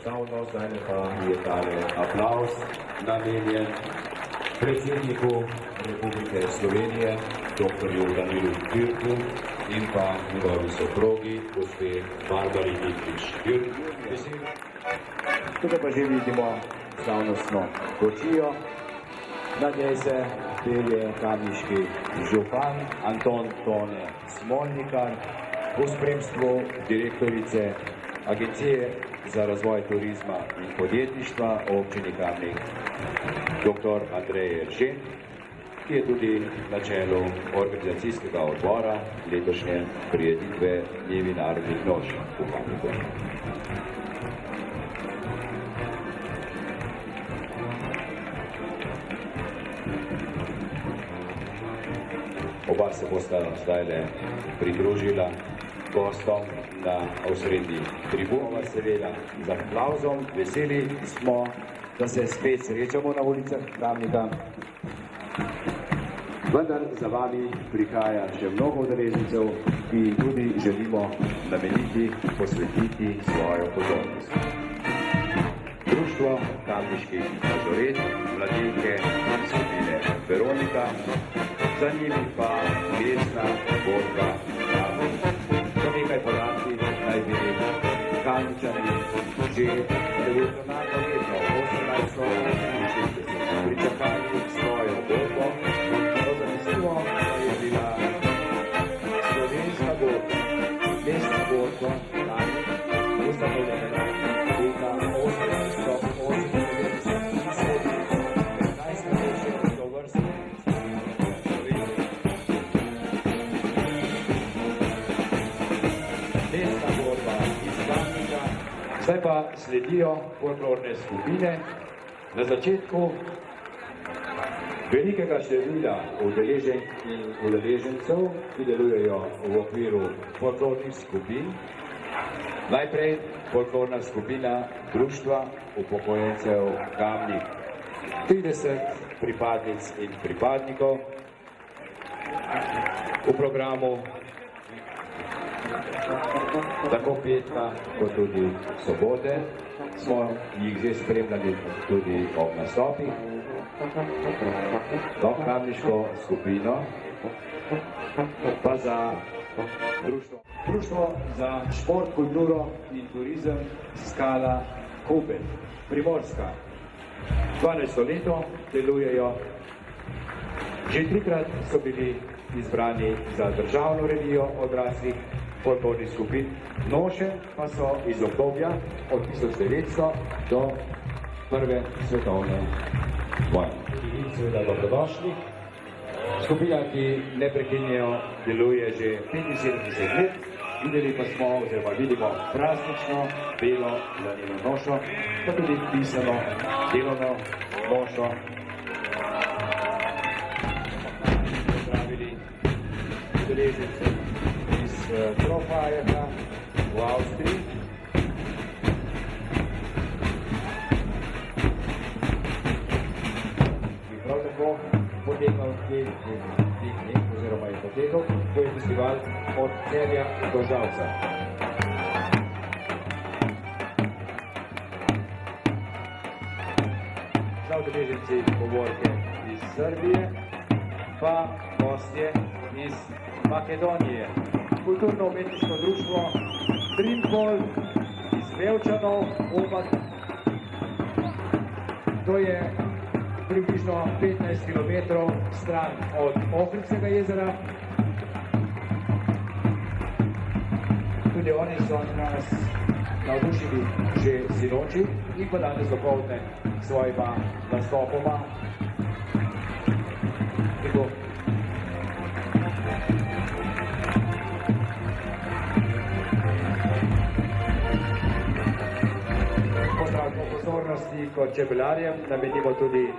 Enostavno, zdaj pa je tale aplauz namenjen predsedniku Republike Slovenije, dr. Danilu Türku in pa njegovi soprogi, gospe Barbari Dimitrič. Tukaj pa že vidimo slavnostno kočijo. Na njej se pelje kamniški župan Anton Tone Smolnikar v spremstvu direktorice Agencije za razvoj turizma in podjetništva občine Kamnik, dr. Andreje Žen, ki je tudi na čelu organizacijskega odbora letošnje prireditve Dnevi narodnih noč v Kamniku. Oba se bosta zdajle pridružila gostom na osrednji tribuni, seveda z aplavzom. Veseli smo, da se spet srečamo na ulicah Kamnika. Vendar za vami prihaja še mnogo udeležencev, ki tudi želimo nameniti, posvetiti svojo pozornost. Društvo kamniških mažoret, mladinke skupine Veronika, za njimi pa mestna borba Kamnik. Po nekaj podatki naj bi Kamničani že 19. leto 1868 pričakali svojo borbo. Zanesljivo pa je bila slovenska borba, mestna borba Kamnik, ustanovljena leta 1898 in sodi med najstarejše tovrstne mestna borba iz Kamnika. Zdaj pa sledijo folklorne skupine. Na začetku velikega števila udeleženk in udeležencev, ki delujejo v okviru folklornih skupin. Najprej folklorna skupina Društva upokojencev Kamnik. 30 pripadnic in pripadnikov. V programu tako petka kot tudi sobote smo jih že spremljali tudi ob nastopih. Kamniško skupino pa za Društvo za šport, kulturo in turizem Skala Kubelj, Primorska. 12. leto delujejo. Že 3-krat so bili izbrani za državno revijo odraslih folklornih skupin. Noše pa so iz obdobja od 1900 do Prve svetovne vojne. In seveda dobrodošli. Skupina, ki neprekinjeno deluje že 75 let, videli pa smo, oziroma vidimo praznično belo laneno nošo, pa tudi pisano delovno nošo. Pozdravili udeležence iz Trofajeva v Avstriji. In prav tako potekal teh dni, oziroma je potekal, to je festival od Celja do Žalca. Za udeleženci povorke iz Srbije, pa gostje iz Makedonije. Kulturno-umetniško društvo Trimpol iz Vevčanov, Obak. To je približno 15 km stran od Ohridsega jezera. Tudi oni so nas navdušili že sinoči in pa danes dopoldne svojima nastopoma. Pozornosti kot čebelarjem namenimo tudi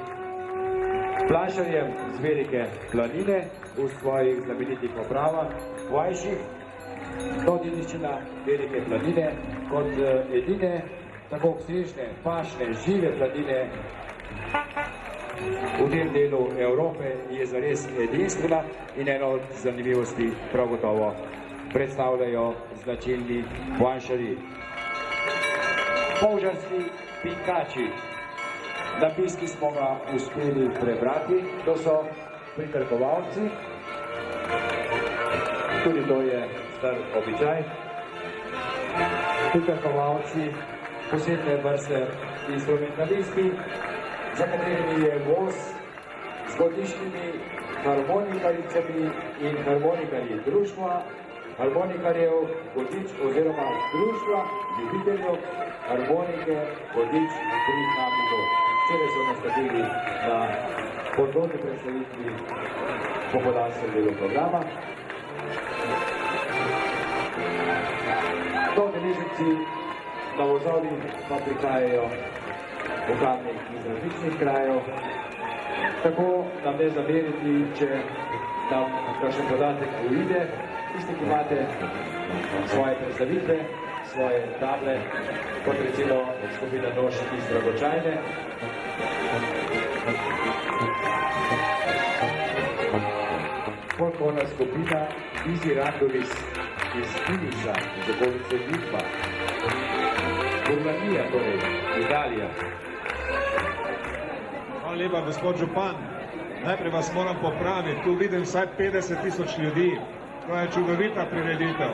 plašarjem z Velike planine v svojih znamenitih opravah, Vajših. To dediščina Velike planine kot edine tako obsežne, pašne, žive planine v tem delu Evrope je zares edinstvena in eno od zanimivosti prav gotovo predstavljajo značilni Vajšari. Polžarski pikači. Napis, ki smo ga uspeli prebrati, to so pritrkovalci. Tudi to je star običaj. Pritrkovalci posebne vrste instrumentalisti, za katerimi je voz z godišnjimi harmonikaricami in harmonikarji društva, harmonikarjev Vodič oziroma društva ljubiteljev harmonike Vodič pri Kamniku. Včeraj so nastopili na podrobni predstavitvi popoldanskem delu programa. Udeleženci na vozovi pa prihajajo v Kamnik iz različnih krajev, tako nam ne zameriti, če nam kakšen podatek uide. Tisti, ki imate svoje predstavitve, svoje table, kot recimo skupina Nož iz Dragočajne. Folklorna skupina Izi Randovis iz Finisa, iz okolice Litva. Burlanija, torej, Italija. Hvala lepa, gospod župan. Najprej vas moram popraviti, tu vidim vsaj 50.000 ljudi. To je čudovita prireditev.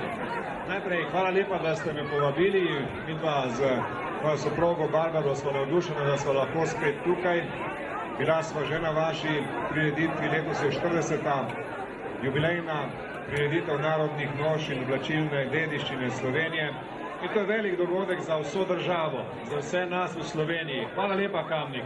Najprej hvala lepa, da ste me povabili. Mi dva z mojo soprogo Barbaro smo navdušeni, da smo lahko spet tukaj. Bila smo že na vaši prireditvi, letos je 40. jubilejna prireditev narodnih noš in oblačilne dediščine Slovenije. In to je velik dogodek za vso državo, za vse nas v Sloveniji. Hvala lepa, Kamnik.